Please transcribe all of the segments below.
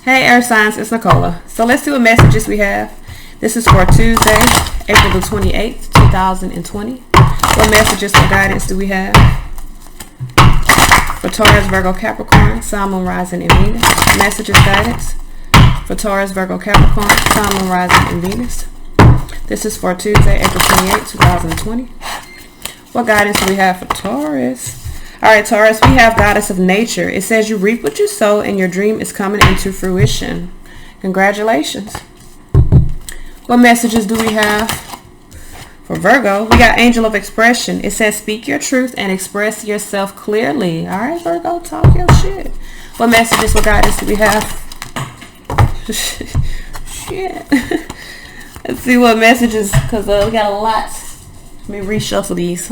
Hey, Earth signs, it's Neecola. So let's see what messages we have. This is for Tuesday, April the 28th, 2020. What messages for guidance do we have? For Taurus, Virgo, Capricorn, Sun, Moon, Rising, and Venus. Messages, guidance. For Taurus, Virgo, Capricorn, Sun, Moon, Rising, and Venus. This is for Tuesday, April 28th, 2020. What guidance do we have for Taurus? Alright, Taurus, we have Goddess of Nature. It says you reap what you sow and your dream is coming into fruition. Congratulations. What messages do we have for Virgo? We got Angel of Expression. It says speak your truth and express yourself clearly. Alright, Virgo, talk your shit. What messages, what guidance do we have? Shit. Let's see what messages, because we got a lot. Let me reshuffle these.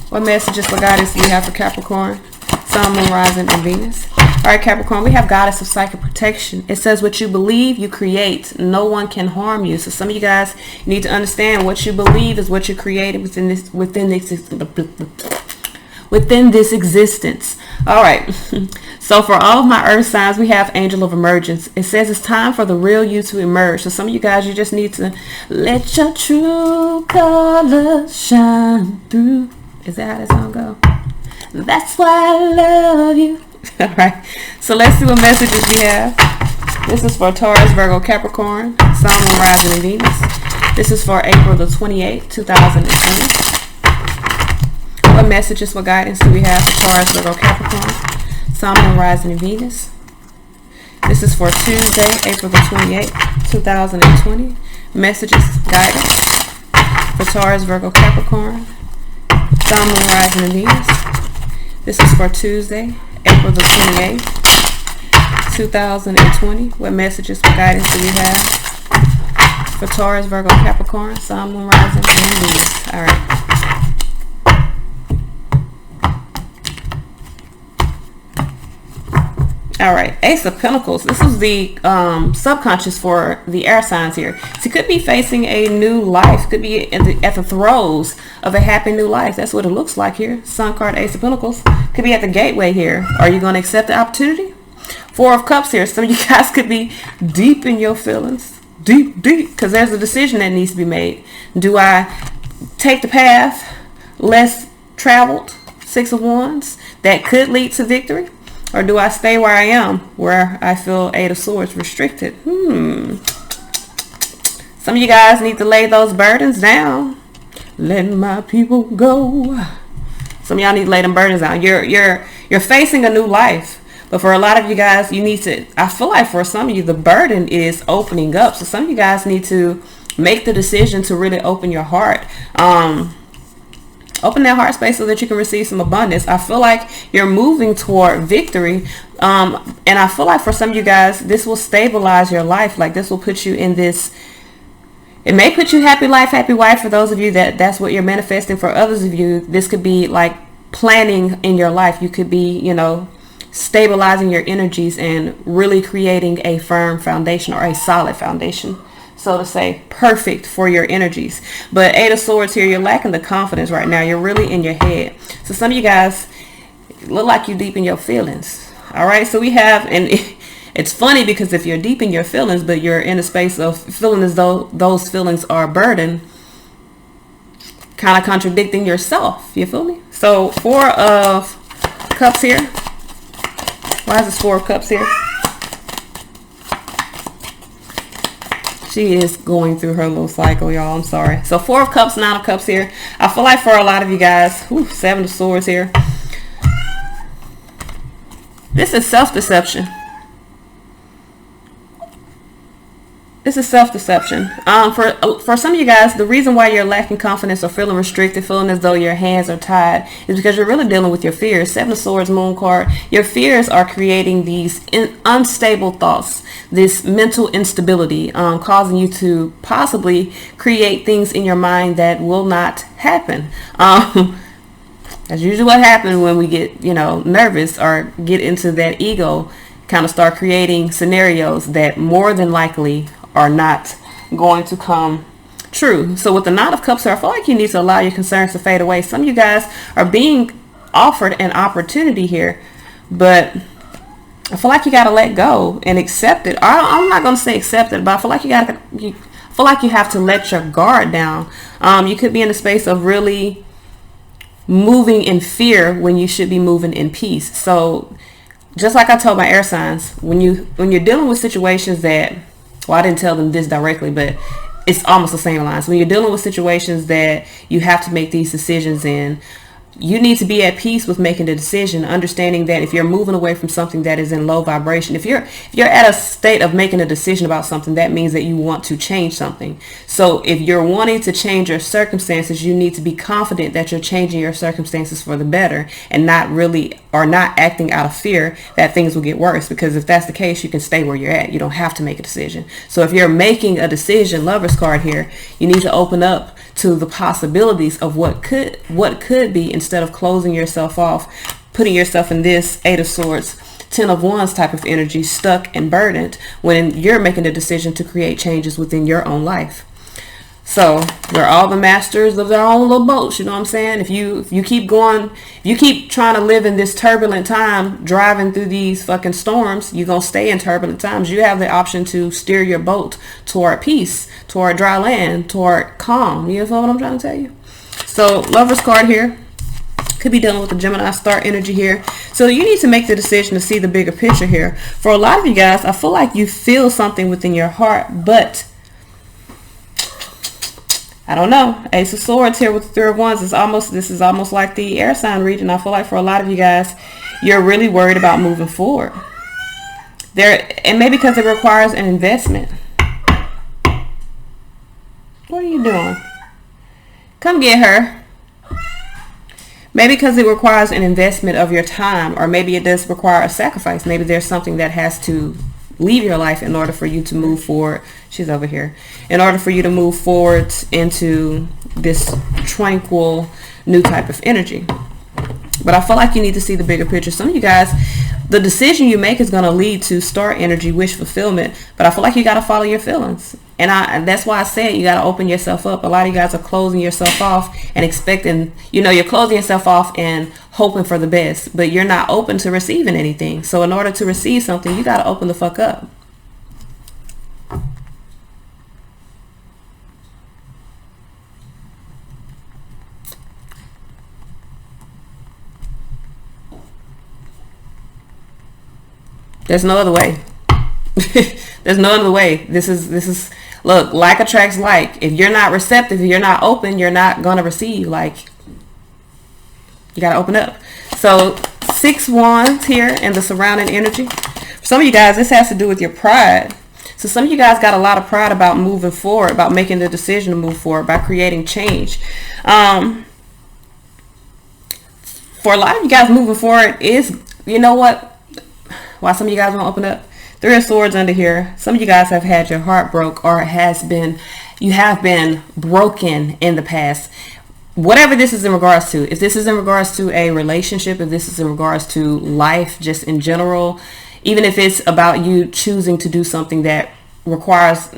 What messages for guidance do we have for Capricorn, Sun, Moon, Rising, and Venus? Alright, Capricorn, we have Goddess of Psychic Protection. It says what you believe, you create. No one can harm you. So some of you guys need to understand what you believe is what you're creating within this existence. Alright, so for all of my earth signs, we have Angel of Emergence. It says it's time for the real you to emerge. So some of you guys, you just need to let your true colors shine through. Is that how that song go? That's why I love you. Alright, so let's see what messages we have. This is for Taurus, Virgo, Capricorn, Sun, Moon, Rising, and Venus. This is for April the 28th, 2020. What messages, what guidance do we have for Taurus, Virgo, Capricorn, Sun, Moon, Rising, and Venus? This is for Tuesday, April the 28th, 2020. Messages, guidance for Taurus, Virgo, Capricorn, Sun, Moon, Rising, and Venus. This is for Tuesday, April the 28th, 2020. What messages, what guidance do we have for Taurus, Virgo, Capricorn, Sun, Moon, Rising, and Venus? All right. All right, Ace of Pentacles. This is the subconscious for the air signs here. So you could be facing a new life. Could be at the throes of a happy new life. That's what it looks like here. Sun card, Ace of Pentacles. Could be at the gateway here. Are you going to accept the opportunity? Four of Cups here. Some of you guys could be deep in your feelings. Deep, because there's a decision that needs to be made. Do I take the path less traveled, Six of Wands, that could lead to victory? Or do I stay where I am, where I feel Eight of Swords restricted? Some of you guys need to lay those burdens down. Let my people go. Some of y'all need to lay them burdens down. You're facing a new life. But for a lot of you guys, you need to, I feel like for some of you, the burden is opening up. So some of you guys need to make the decision to really open your heart. Open that heart space so that you can receive some abundance. I feel like you're moving toward victory. And I feel like for some of you guys, this will stabilize your life. Like this will put you in this, it may put you happy life, happy wife for those of you that's what you're manifesting. For others of you, this could be like planning in your life. You could be, stabilizing your energies and really creating a firm foundation or a solid foundation, so to say, perfect for your energies. But Eight of Swords here, you're lacking the confidence right now. You're really in your head. So some of you guys look like you're deep in your feelings. All right, so we have, and it's funny because if you're deep in your feelings, but you're in a space of feeling as though those feelings are a burden, kind of contradicting yourself. You feel me? So Four of Cups here. Why is this Four of Cups here? She is going through her little cycle, y'all. I'm sorry. So Four of Cups, Nine of Cups here. I feel like for a lot of you guys, Seven of Swords here. This is self-deception. This is self-deception. For some of you guys, the reason why you're lacking confidence or feeling restricted, feeling as though your hands are tied, is because you're really dealing with your fears. Seven of Swords, Moon card. Your fears are creating these unstable thoughts, this mental instability, causing you to possibly create things in your mind that will not happen. That's usually what happens when we get, nervous or get into that ego, kind of start creating scenarios that more than likely are not going to come true. So with the Nine of Cups here, I feel like you need to allow your concerns to fade away. Some of you guys are being offered an opportunity here, but I feel like you got to let go and accept it. I'm not going to say accept it, but I feel like you have to let your guard down. You could be in a space of really moving in fear when you should be moving in peace. So just like I told my air signs, when you're dealing with situations that, well, I didn't tell them this directly, but it's almost the same lines. When you're dealing with situations that you have to make these decisions in, you need to be at peace with making the decision, understanding that if you're moving away from something that is in low vibration, if you're at a state of making a decision about something, that means that you want to change something. So if you're wanting to change your circumstances, you need to be confident that you're changing your circumstances for the better, and not acting out of fear that things will get worse. Because if that's the case, you can stay where you're at. You don't have to make a decision. So if you're making a decision, Lover's card here, you need to open up to the possibilities of what could be, instead of closing yourself off, putting yourself in this 8 of Swords, 10 of Wands type of energy, stuck and burdened, when you're making the decision to create changes within your own life. So we're all the masters of their own little boats, you know what I'm saying? If you keep trying to live in this turbulent time, driving through these fucking storms, you're going to stay in turbulent times. You have the option to steer your boat toward peace, toward dry land, toward calm. You know what I'm trying to tell you? So Lover's card here could be dealing with the Gemini star energy here. So you need to make the decision to see the bigger picture here. For a lot of you guys, I feel like you feel something within your heart, but I don't know. Ace of Swords here with the 3 of Wands. This is almost like the air sign region. I feel like for a lot of you guys, you're really worried about moving forward. And maybe because it requires an investment. What are you doing? Come get her. Maybe because it requires an investment of your time, or maybe it does require a sacrifice. Maybe there's something that has to leave your life in order for you to move forward. She's over here. In order for you to move forward into this tranquil new type of energy. But I feel like you need to see the bigger picture. Some of you guys, the decision you make is going to lead to star energy, wish fulfillment. But I feel like you got to follow your feelings. And that's why I said you got to open yourself up. A lot of you guys are closing yourself off and expecting, you're closing yourself off and hoping for the best, but you're not open to receiving anything. So in order to receive something, you got to open the fuck up. There's no other way. There's no other way. This is look, like attracts like. If you're not receptive, if you're not open, you're not going to receive. Like, you got to open up. So 6 Wands here and the surrounding energy. For some of you guys, this has to do with your pride. So some of you guys got a lot of pride about moving forward, about making the decision to move forward, by creating change. For a lot of you guys, moving forward is, you know what? Why some of you guys want to open up? 3 of Swords under here. Some of you guys have had your heart broke, or you have been broken in the past. Whatever this is in regards to, if this is in regards to a relationship, if this is in regards to life just in general, even if it's about you choosing to do something that requires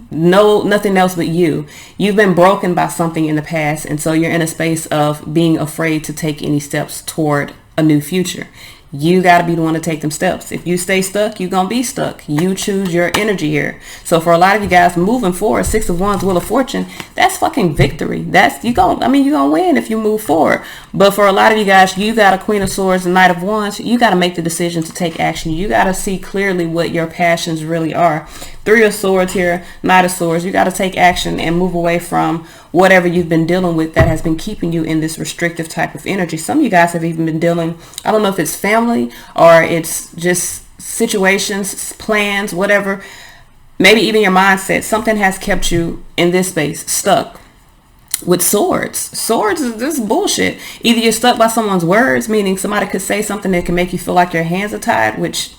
nothing else but you've been broken by something in the past, and so you're in a space of being afraid to take any steps toward a new future. You got to be the one to take them steps. If you stay stuck, you're going to be stuck. You choose your energy here. So for a lot of you guys moving forward, 6 of Wands, Wheel of Fortune, that's fucking victory. You're going to win if you move forward. But for a lot of you guys, you got a Queen of Swords and Knight of Wands. You got to make the decision to take action. You got to see clearly what your passions really are. 3 of Swords here, Knight of Swords. You got to take action and move away from whatever you've been dealing with that has been keeping you in this restrictive type of energy. Some of you guys have even been dealing, I don't know if it's family or it's just situations, plans, whatever. Maybe even your mindset. Something has kept you in this space, stuck. With swords. Swords is this bullshit. Either you're stuck by someone's words, meaning somebody could say something that can make you feel like your hands are tied, which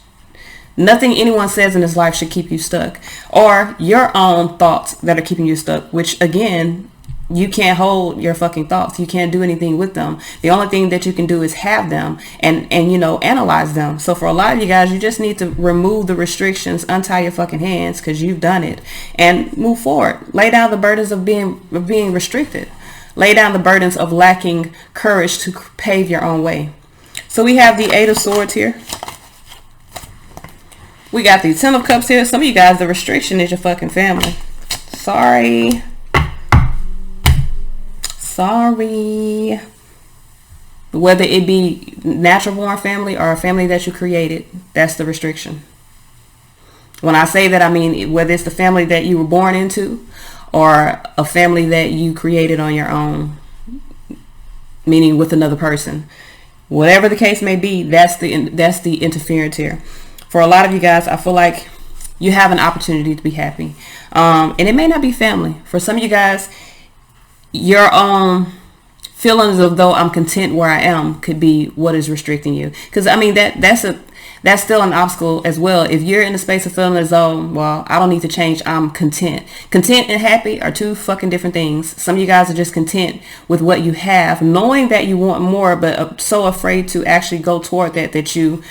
nothing anyone says in this life should keep you stuck. Or your own thoughts that are keeping you stuck, which again, you can't hold your fucking thoughts. You can't do anything with them. The only thing that you can do is have them and analyze them. So for a lot of you guys, you just need to remove the restrictions, untie your fucking hands because you've done it, and move forward. Lay down the burdens of being restricted. Lay down the burdens of lacking courage to pave your own way. So we have the 8 of Swords here. We got the Ten of Cups here. Some of you guys, the restriction is your fucking family. Sorry. Sorry. Whether it be natural born family or a family that you created, that's the restriction. When I say that, I mean whether it's the family that you were born into or a family that you created on your own, meaning with another person. Whatever the case may be, that's the interference here. For a lot of you guys, I feel like you have an opportunity to be happy. And it may not be family. For some of you guys, your feelings of though I'm content where I am could be what is restricting you. Because I mean that's still an obstacle as well. If you're in the space of feeling as though, well, I don't need to change, I'm content. Content and happy are two fucking different things. Some of you guys are just content with what you have, knowing that you want more, but so afraid to actually go toward that you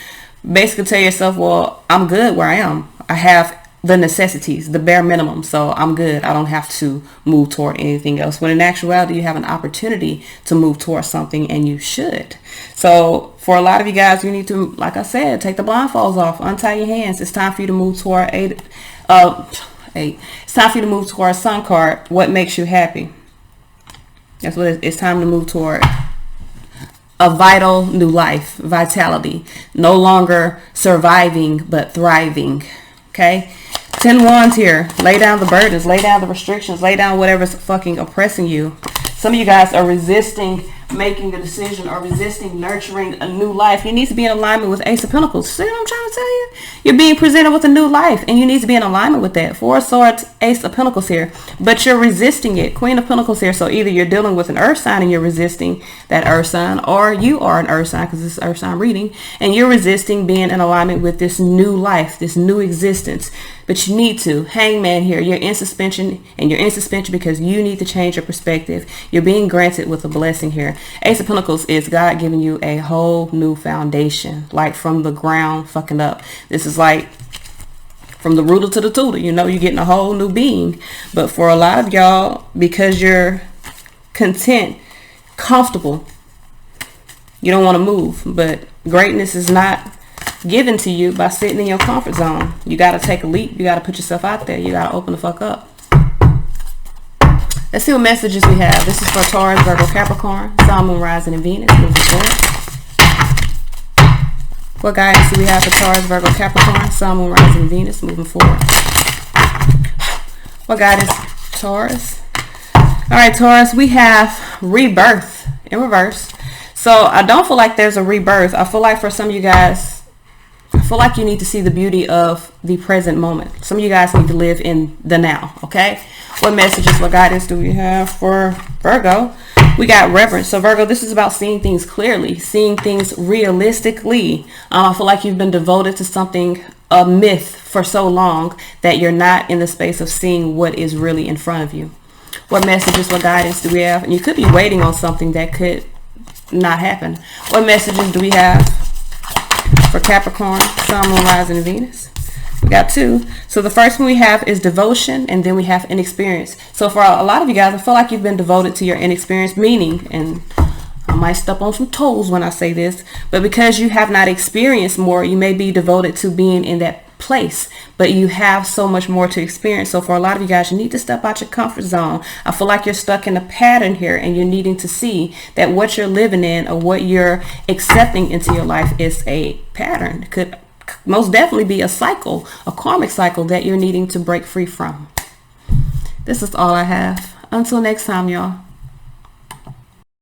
basically tell yourself, well, I'm good where I am. I have the necessities, the bare minimum, so I'm good. I don't have to move toward anything else. When in actuality, you have an opportunity to move towards something, and you should. So for a lot of you guys, you need to, like I said, take the blindfolds off, untie your hands. It's time for you to move toward eight. It's time for you to move toward Sun card. What makes you happy? That's what it's time to move toward. A vital new life, vitality. No longer surviving, but thriving. Okay? 10 wands here. Lay down the burdens, lay down the restrictions, lay down whatever's fucking oppressing you. Some of you guys are resisting making a decision or resisting nurturing a new life. You need to be in alignment with Ace of Pentacles. See what I'm trying to tell you? You're being presented with a new life and you need to be in alignment with that. Four of Swords, Ace of Pentacles here. But you're resisting it. Queen of Pentacles here. So either you're dealing with an earth sign and you're resisting that earth sign, or you are an earth sign because this is earth sign reading and you're resisting being in alignment with this new life, this new existence. But you need to. Hangman here. You're in suspension, and you're in suspension because you need to change your perspective. You're being granted with a blessing here. Ace of Pentacles is God giving you a whole new foundation, like from the ground fucking up. This is like from the rooter to the tutor. You know, you're getting a whole new being. But for a lot of y'all, because you're content, comfortable, you don't want to move. But greatness is not given to you by sitting in your comfort zone. You got to take a leap. You got to put yourself out there. You got to open the fuck up. Let's see what messages we have. This is for Taurus, Virgo, Capricorn, Sun, Moon, Rising, and Venus. Moving forward. What guidance do we have for Taurus, Virgo, Capricorn, Sun, Moon, Rising, and Venus? Moving forward. What guidance, Taurus? All right, Taurus, we have rebirth in reverse. So I don't feel like there's a rebirth. I feel like for some of you guys, I feel like you need to see the beauty of the present moment. Some of you guys need to live in the now, okay? What messages, what guidance do we have for Virgo? We got reverence. So Virgo, this is about seeing things clearly, seeing things realistically. I feel like you've been devoted to something, a myth, for so long that you're not in the space of seeing what is really in front of you. What messages, what guidance do we have? And you could be waiting on something that could not happen. What messages do we have for Capricorn, Sun, Moon, Rising, and Venus? We got two. So the first one we have is devotion, and then we have inexperience. So for a lot of you guys, I feel like you've been devoted to your inexperience, meaning, and I might step on some toes when I say this, but because you have not experienced more, you may be devoted to being in that place, but you have so much more to experience. So for a lot of you guys, you need to step out your comfort zone. I feel like you're stuck in a pattern here, and you're needing to see that what you're living in or what you're accepting into your life is a pattern. It could most definitely be a cycle, a karmic cycle that you're needing to break free from. This is all I have. Until next time, y'all.